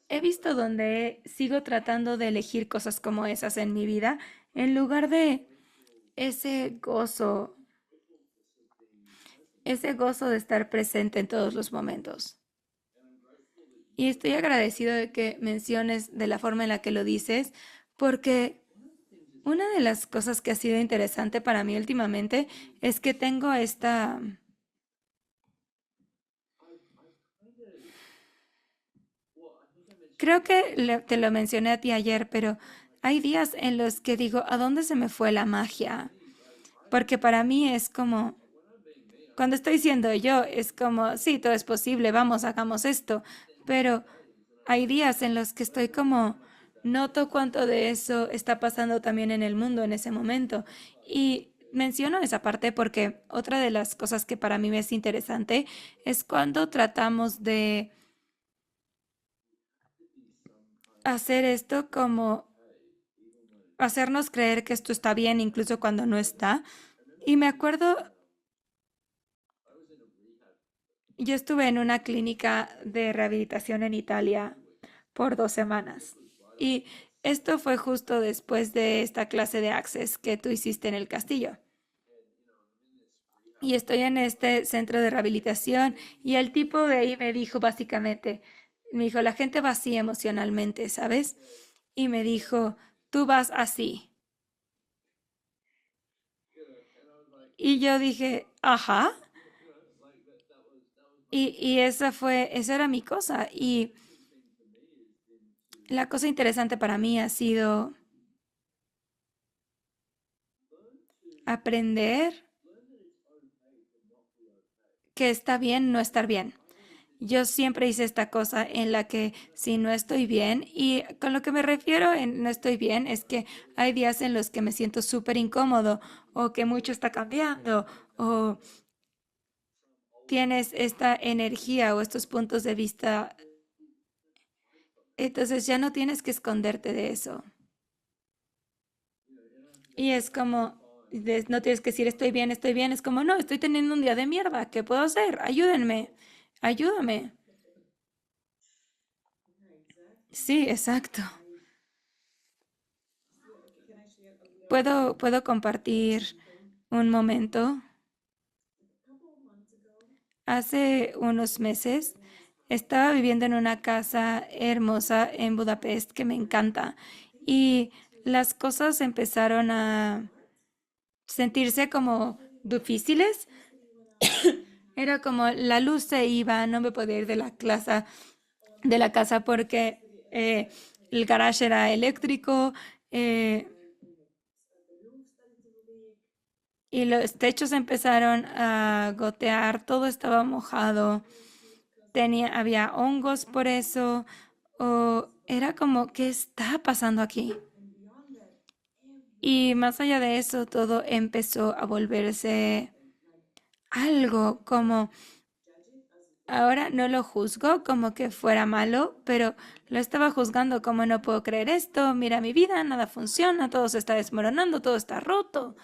he visto donde sigo tratando de elegir cosas como esas en mi vida en lugar de ese gozo de estar presente en todos los momentos. Y estoy agradecido de que menciones de la forma en la que lo dices, porque una de las cosas que ha sido interesante para mí últimamente es que tengo esta, creo que te lo mencioné a ti ayer, pero hay días en los que digo, ¿a dónde se me fue la magia? Porque para mí es como, cuando estoy siendo yo, es como, sí, todo es posible, vamos, hagamos esto, pero hay días en los que estoy como, noto cuánto de eso está pasando también en el mundo en ese momento. Y menciono esa parte porque otra de las cosas que para mí me es interesante es cuando tratamos de hacer esto como hacernos creer que esto está bien incluso cuando no está. Y me acuerdo, yo estuve en una clínica de rehabilitación en Italia por 2 semanas. Y esto fue justo después de esta clase de Access que tú hiciste en el castillo. Y estoy en este centro de rehabilitación y el tipo de ahí me dijo básicamente, me dijo, la gente va así emocionalmente, ¿sabes? Y me dijo, tú vas así. Y yo dije, ajá. Y esa era mi cosa. Y la cosa interesante para mí ha sido aprender que está bien no estar bien. Yo siempre hice esta cosa en la que si no estoy bien, y con lo que me refiero en no estoy bien es que hay días en los que me siento súper incómodo o que mucho está cambiando o tienes esta energía o estos puntos de vista, entonces ya no tienes que esconderte de eso. Y es como, no tienes que decir estoy bien, es como, no, estoy teniendo un día de mierda, ¿qué puedo hacer? Ayúdenme, ayúdame. Sí, exacto. ¿Puedo compartir un momento? Hace unos meses estaba viviendo en una casa hermosa en Budapest que me encanta y las cosas empezaron a sentirse como difíciles. Era como la luz se iba, no me podía ir de la casa porque el garage era eléctrico, eh, y los techos empezaron a gotear, todo estaba mojado, había hongos por eso, o era como, ¿qué está pasando aquí? Y más allá de eso, todo empezó a volverse algo como, ahora no lo juzgo como que fuera malo, pero lo estaba juzgando como no puedo creer esto, mira mi vida, nada funciona, todo se está desmoronando, todo está roto.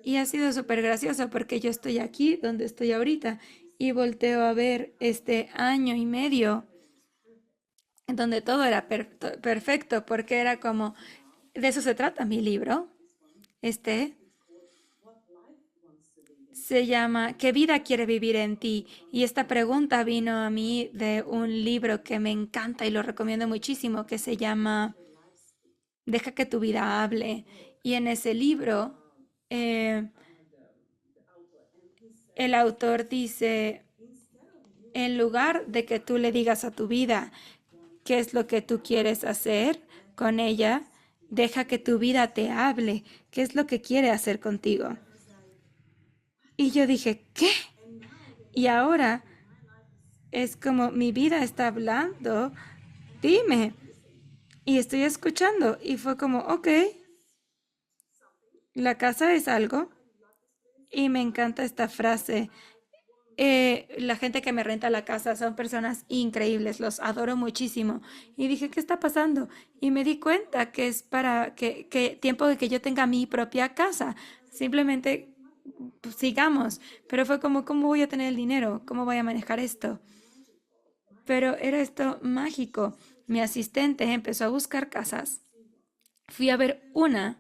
Y ha sido súper gracioso porque yo estoy aquí donde estoy ahorita y volteo a ver este año y medio en donde todo era perfecto porque era como, de eso se trata mi libro. Este se llama ¿Qué vida quiere vivir en ti? Y esta pregunta vino a mí de un libro que me encanta y lo recomiendo muchísimo que se llama Deja que tu vida hable. Y en ese libro eh, el autor dice, en lugar de que tú le digas a tu vida qué es lo que tú quieres hacer con ella, deja que tu vida te hable, qué es lo que quiere hacer contigo. Y yo dije, ¿qué? Y ahora es como mi vida está hablando, dime. Y estoy escuchando. Y fue como, ok, la casa es algo. Y me encanta esta frase. La gente que me renta la casa son personas increíbles, los adoro muchísimo. Y dije, ¿qué está pasando? Y me di cuenta que es para que tiempo de que yo tenga mi propia casa. Simplemente pues, sigamos. Pero fue como, ¿cómo voy a tener el dinero? ¿Cómo voy a manejar esto? Pero era esto mágico. Mi asistente empezó a buscar casas. Fui a ver una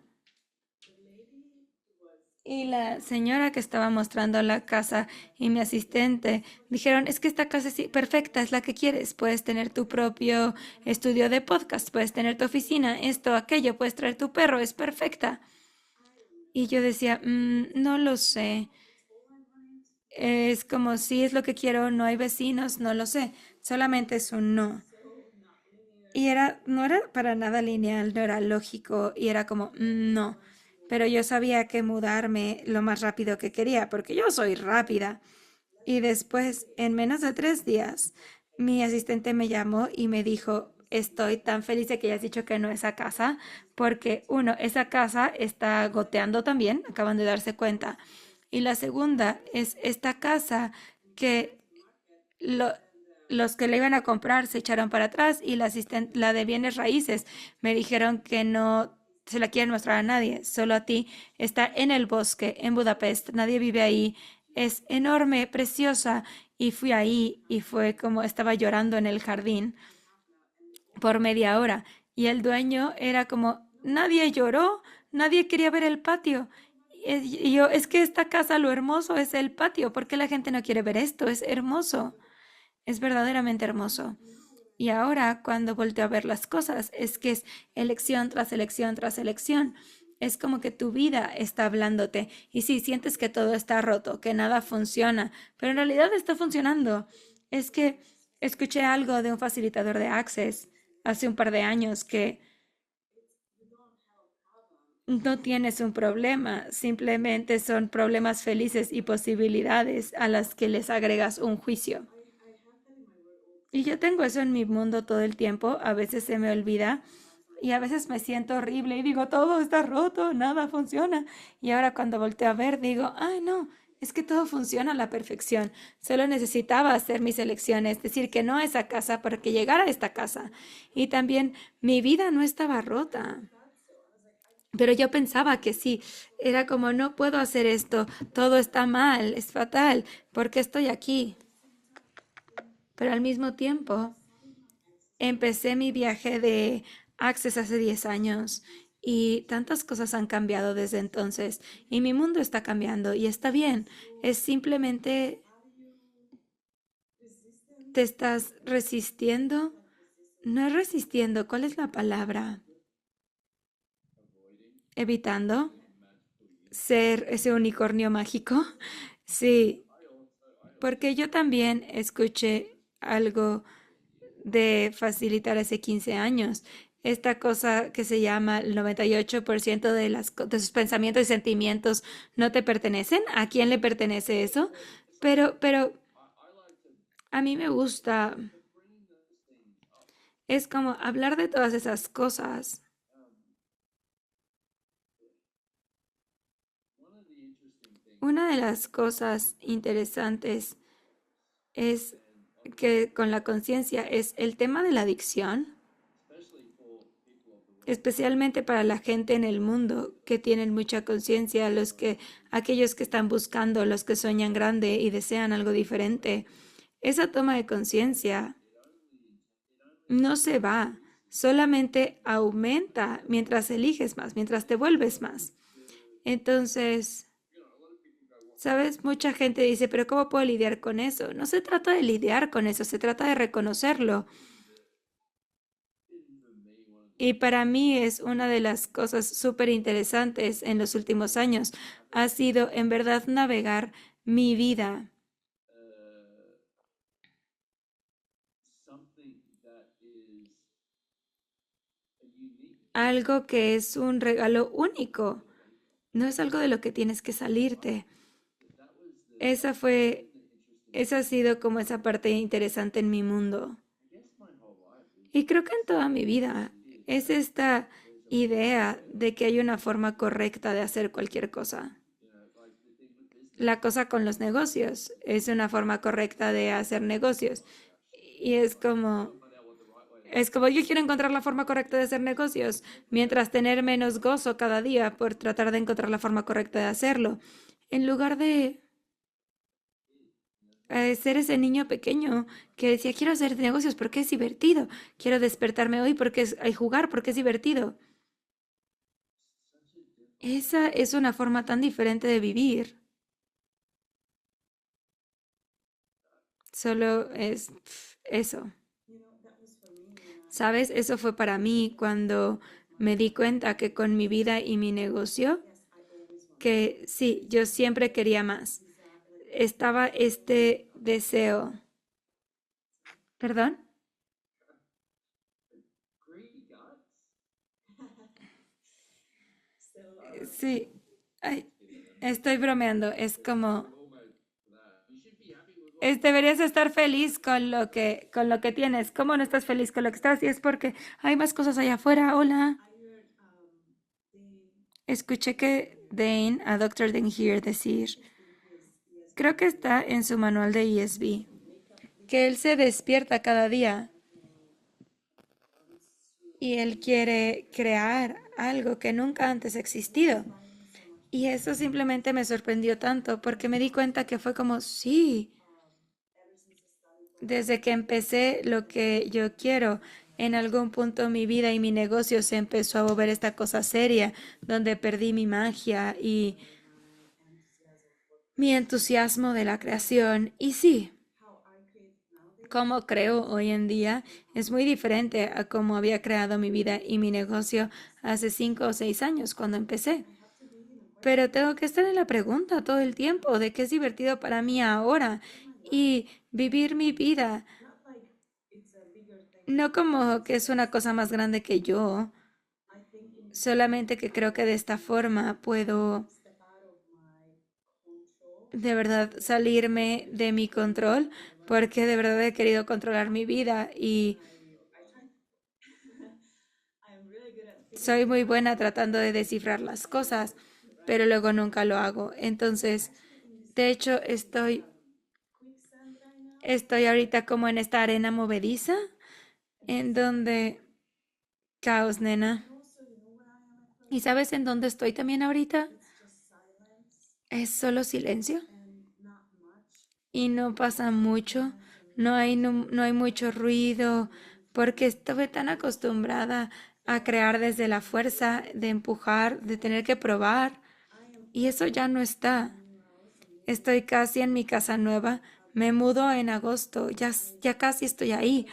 y la señora que estaba mostrando la casa y mi asistente dijeron, es que esta casa es perfecta, es la que quieres. Puedes tener tu propio estudio de podcast, puedes tener tu oficina, esto, aquello, puedes traer tu perro, es perfecta. Y yo decía, no lo sé. Es como si es lo que quiero, no hay vecinos, no lo sé. Solamente es un no. Y no era para nada lineal, no era lógico y era como, no. Pero yo sabía que mudarme lo más rápido que quería, porque yo soy rápida. Y después, en menos de 3 días, mi asistente me llamó y me dijo, estoy tan feliz de que hayas dicho que no esa casa, porque uno, esa casa está goteando también, acaban de darse cuenta. Y la segunda es esta casa que lo- los que le iban a comprar se echaron para atrás y la de bienes raíces me dijeron que no se la quieren mostrar a nadie, solo a ti. Está en el bosque, en Budapest, nadie vive ahí. Es enorme, preciosa. Y fui ahí y fue como estaba llorando en el jardín por media hora. Y el dueño era como, nadie lloró, nadie quería ver el patio. Y yo, es que esta casa lo hermoso es el patio, ¿por qué la gente no quiere ver esto? Es hermoso. Es verdaderamente hermoso. Y ahora, cuando volteo a ver las cosas, es que es elección tras elección tras elección. Es como que tu vida está hablándote. Y sí, sientes que todo está roto, que nada funciona, pero en realidad está funcionando. Es que escuché algo de un facilitador de Access hace un par de años que no tienes un problema, simplemente son problemas felices y posibilidades a las que les agregas un juicio. Y yo tengo eso en mi mundo todo el tiempo, a veces se me olvida y a veces me siento horrible y digo, todo está roto, nada funciona. Y ahora cuando volteo a ver, digo, ay no, es que todo funciona a la perfección. Solo necesitaba hacer mis elecciones, decir que no a esa casa para que llegara a esta casa. Y también mi vida no estaba rota. Pero yo pensaba que sí, era como, no puedo hacer esto, todo está mal, es fatal, ¿por qué estoy aquí? Pero al mismo tiempo, empecé mi viaje de Access hace 10 años y tantas cosas han cambiado desde entonces y mi mundo está cambiando y está bien. Es simplemente te estás resistiendo. No es resistiendo, ¿cuál es la palabra? Evitando ser ese unicornio mágico. Sí, porque yo también escuché algo de facilitar hace 15 años. Esta cosa que se llama el 98% de sus pensamientos y sentimientos no te pertenecen. ¿A quién le pertenece eso? Pero a mí me gusta. Es como hablar de todas esas cosas. Una de las cosas interesantes es que con la conciencia es el tema de la adicción, especialmente para la gente en el mundo que tienen mucha conciencia, aquellos que están buscando, los que sueñan grande y desean algo diferente. Esa toma de conciencia no se va, solamente aumenta mientras eliges más, mientras te vuelves más. Entonces, ¿sabes? Mucha gente dice, pero ¿cómo puedo lidiar con eso? No se trata de lidiar con eso, se trata de reconocerlo. Y para mí es una de las cosas súper interesantes en los últimos años. Ha sido en verdad navegar mi vida. Algo que es un regalo único. No es algo de lo que tienes que salirte. Esa fue, esa ha sido como esa parte interesante en mi mundo. Y creo que en toda mi vida es esta idea de que hay una forma correcta de hacer cualquier cosa. La cosa con los negocios es una forma correcta de hacer negocios. Y es como yo quiero encontrar la forma correcta de hacer negocios, mientras tener menos gozo cada día por tratar de encontrar la forma correcta de hacerlo, en lugar de ser ese niño pequeño que decía, quiero hacer negocios porque es divertido, quiero despertarme hoy porque hay jugar porque es divertido. Esa es una forma tan diferente de vivir. Solo es eso. ¿Sabes? Eso fue para mí cuando me di cuenta que con mi vida y mi negocio, que sí, yo siempre quería más. Estaba este deseo. ¿Perdón? Sí. Ay, estoy bromeando. Es como, deberías estar feliz con lo que tienes. ¿Cómo no estás feliz con lo que estás? Y es porque hay más cosas allá afuera. Hola. Escuché que Dane, a Doctor Dane Here, decir, creo que está en su manual de ESB, que él se despierta cada día y él quiere crear algo que nunca antes ha existido. Y eso simplemente me sorprendió tanto porque me di cuenta que fue como, sí, desde que empecé lo que yo quiero, en algún punto mi vida y mi negocio se empezó a volver esta cosa seria, donde perdí mi magia y mi entusiasmo de la creación. Y sí, como creo hoy en día es muy diferente a cómo había creado mi vida y mi negocio hace 5 o 6 años cuando empecé. Pero tengo que estar en la pregunta todo el tiempo de qué es divertido para mí ahora y vivir mi vida, no como que es una cosa más grande que yo, solamente que creo que de esta forma puedo de verdad salirme de mi control, porque de verdad he querido controlar mi vida y soy muy buena tratando de descifrar las cosas, pero luego nunca lo hago. Entonces, de hecho, estoy ahorita como en esta arena movediza, en donde, caos, nena. ¿Y sabes en dónde estoy también ahorita? Es solo silencio y no pasa mucho, no hay mucho ruido, porque estuve tan acostumbrada a crear desde la fuerza, de empujar, de tener que probar, y eso ya no está. Estoy casi en mi casa nueva, me mudo en agosto, ya casi estoy ahí,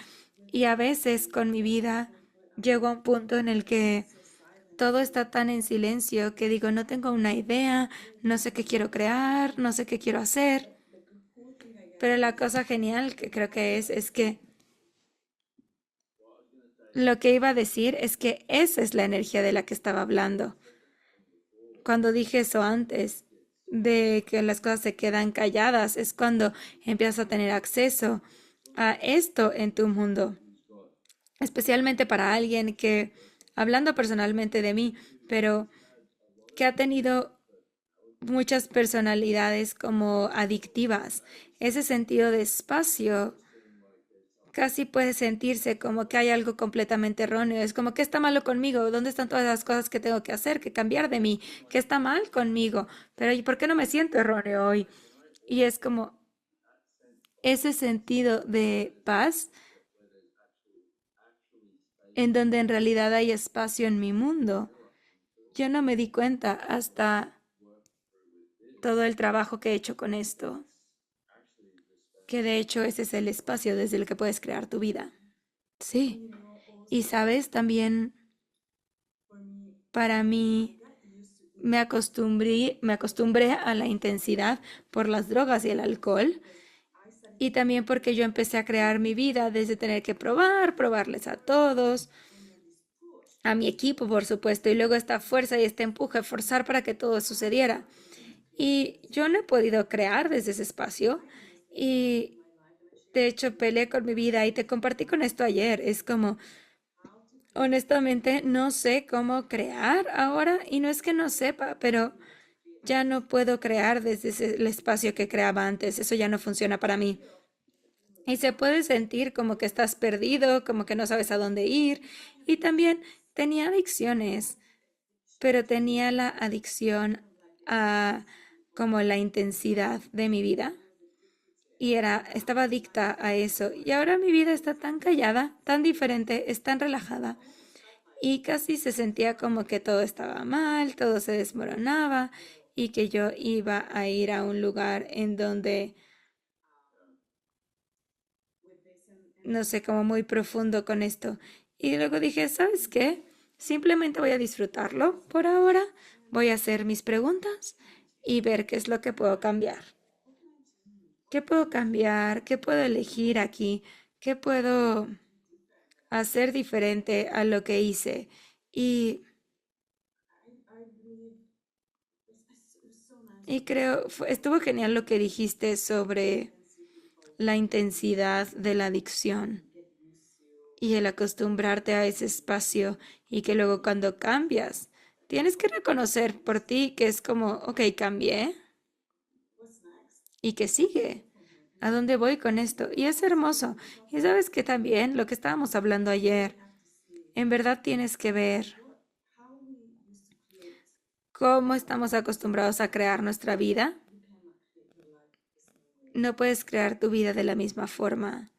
y a veces con mi vida llego a un punto en el que todo está tan en silencio que digo, no tengo una idea, no sé qué quiero crear, no sé qué quiero hacer. Pero la cosa genial que creo que es que lo que iba a decir es que esa es la energía de la que estaba hablando. Cuando dije eso antes, de que las cosas se quedan calladas, es cuando empiezas a tener acceso a esto en tu mundo. Especialmente para alguien que, hablando personalmente de mí, pero que ha tenido muchas personalidades como adictivas, ese sentido de espacio casi puede sentirse como que hay algo completamente erróneo. Es como, ¿qué está malo conmigo? ¿Dónde están todas las cosas que tengo que hacer, que cambiar de mí? ¿Qué está mal conmigo? Pero ¿y por qué no me siento erróneo hoy? Y es como ese sentido de paz en donde en realidad hay espacio en mi mundo. Yo no me di cuenta hasta todo el trabajo que he hecho con esto, que de hecho ese es el espacio desde el que puedes crear tu vida. Sí. Y sabes, también para mí me acostumbré a la intensidad por las drogas y el alcohol y también porque yo empecé a crear mi vida desde tener que probarles a todos, a mi equipo, por supuesto, y luego esta fuerza y este empuje, forzar para que todo sucediera. Y yo no he podido crear desde ese espacio y de hecho peleé con mi vida y te compartí con esto ayer. Es como, honestamente, no sé cómo crear ahora y no es que no sepa, pero ya no puedo crear desde el espacio que creaba antes. Eso ya no funciona para mí. Y se puede sentir como que estás perdido, como que no sabes a dónde ir. Y también tenía adicciones, pero tenía la adicción a como la intensidad de mi vida. Y estaba adicta a eso. Y ahora mi vida está tan callada, tan diferente, es tan relajada. Y casi se sentía como que todo estaba mal, todo se desmoronaba y que yo iba a ir a un lugar en donde, no sé, como muy profundo con esto. Y luego dije, ¿sabes qué? Simplemente voy a disfrutarlo por ahora, voy a hacer mis preguntas y ver qué es lo que puedo cambiar. ¿Qué puedo cambiar? ¿Qué puedo elegir aquí? ¿Qué puedo hacer diferente a lo que hice? Y Y creo, estuvo genial lo que dijiste sobre la intensidad de la adicción y el acostumbrarte a ese espacio y que luego cuando cambias, tienes que reconocer por ti que es como, ok, cambié y que sigue. ¿A dónde voy con esto? Y es hermoso. Y sabes que también lo que estábamos hablando ayer, en verdad tienes que ver cómo estamos acostumbrados a crear nuestra vida. No puedes crear tu vida de la misma forma,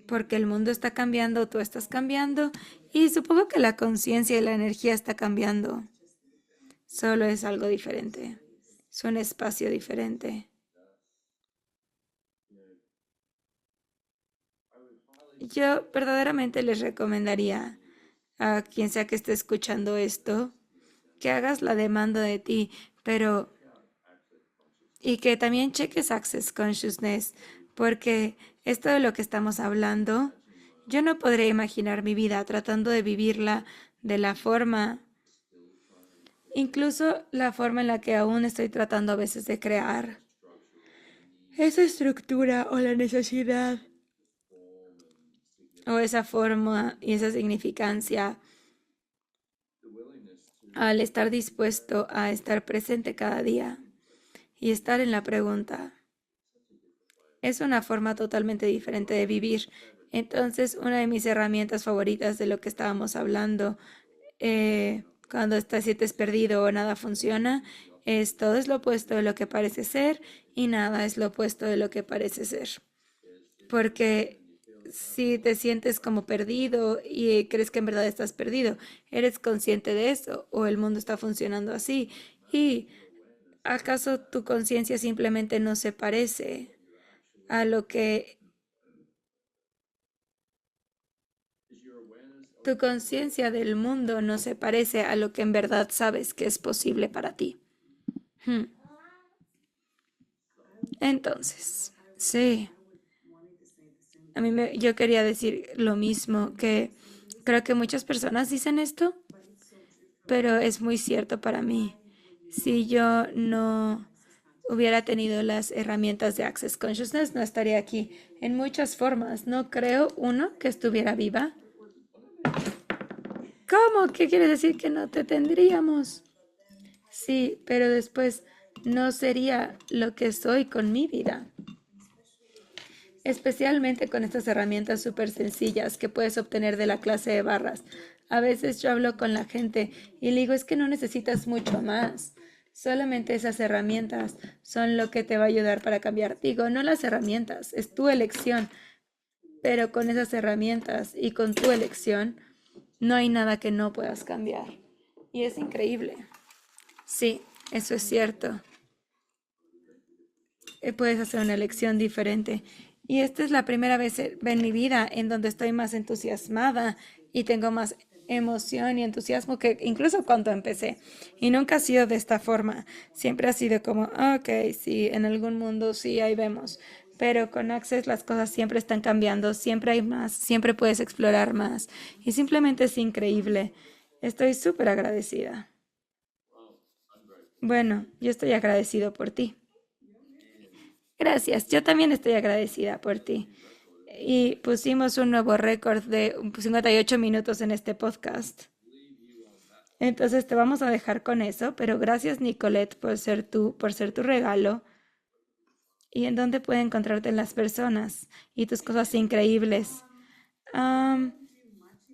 porque el mundo está cambiando, tú estás cambiando y supongo que la conciencia y la energía está cambiando. Solo es algo diferente. Es un espacio diferente. Yo verdaderamente les recomendaría a quien sea que esté escuchando esto que hagas la demanda de ti, pero y que también cheques Access Consciousness, porque esto de lo que estamos hablando, yo no podría imaginar mi vida tratando de vivirla de la forma, incluso la forma en la que aún estoy tratando a veces de crear esa estructura o la necesidad o esa forma y esa significancia al estar dispuesto a estar presente cada día y estar en la pregunta. Es una forma totalmente diferente de vivir. Entonces, una de mis herramientas favoritas de lo que estábamos hablando, cuando te sientes perdido o nada funciona, es todo es lo opuesto de lo que parece ser y nada es lo opuesto de lo que parece ser. Porque si te sientes como perdido y crees que en verdad estás perdido, eres consciente de eso o el mundo está funcionando así. ¿Y acaso tu conciencia simplemente no se parece a lo que tu conciencia del mundo no se parece a lo que en verdad sabes que es posible para ti? Hmm. Entonces, sí, yo quería decir lo mismo, que creo que muchas personas dicen esto, pero es muy cierto para mí. Si yo no hubiera tenido las herramientas de Access Consciousness, no estaría aquí en muchas formas. No creo, uno, que estuviera viva. ¿Cómo? ¿Qué quiere decir que no te tendríamos? Sí, pero después no sería lo que soy con mi vida. Especialmente con estas herramientas súper sencillas que puedes obtener de la clase de barras. A veces yo hablo con la gente y le digo, es que no necesitas mucho más. Solamente esas herramientas son lo que te va a ayudar para cambiar. Digo, no las herramientas, es tu elección, pero con esas herramientas y con tu elección no hay nada que no puedas cambiar. Y es increíble. Sí, eso es cierto. Puedes hacer una elección diferente. Y esta es la primera vez en mi vida en donde estoy más entusiasmada y tengo más emoción y entusiasmo que incluso cuando empecé. Y nunca ha sido de esta forma. Siempre ha sido como, ok, sí, en algún mundo sí, ahí vemos. Pero con Access las cosas siempre están cambiando, siempre hay más, siempre puedes explorar más. Y simplemente es increíble. Estoy súper agradecida. Bueno, yo estoy agradecido por ti. Gracias, yo también estoy agradecida por ti. Y pusimos un nuevo récord de 58 minutos en este podcast. Entonces te vamos a dejar con eso, pero gracias Nicolette por ser tu regalo y en dónde pueden encontrarte las personas y tus cosas increíbles. Am,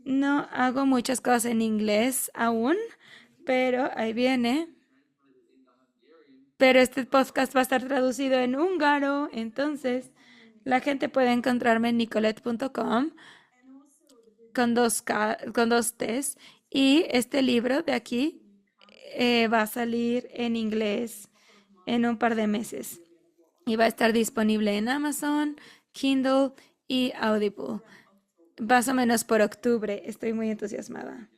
no hago muchas cosas en inglés aún, pero ahí viene. Pero este podcast va a estar traducido en húngaro, entonces la gente puede encontrarme en nicolette.com con dos T's y este libro de aquí va a salir en inglés en un par de meses y va a estar disponible en Amazon, Kindle y Audible. Más o menos por octubre. Estoy muy entusiasmada.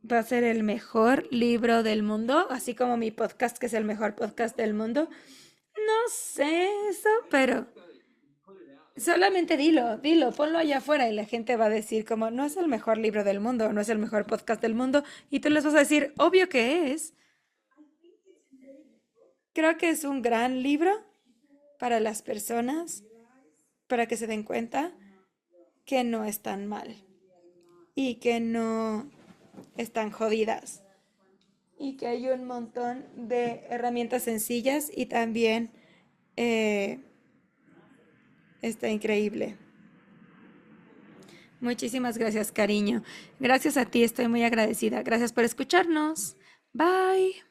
Va a ser el mejor libro del mundo, así como mi podcast, que es el mejor podcast del mundo. No sé eso, pero solamente dilo, ponlo allá afuera y la gente va a decir como no es el mejor libro del mundo, no es el mejor podcast del mundo y tú les vas a decir, obvio que es. Creo que es un gran libro para las personas, para que se den cuenta que no están mal y que no están jodidas y que hay un montón de herramientas sencillas y también eh, está increíble. Muchísimas gracias, cariño. Gracias a ti, estoy muy agradecida. Gracias por escucharnos. Bye.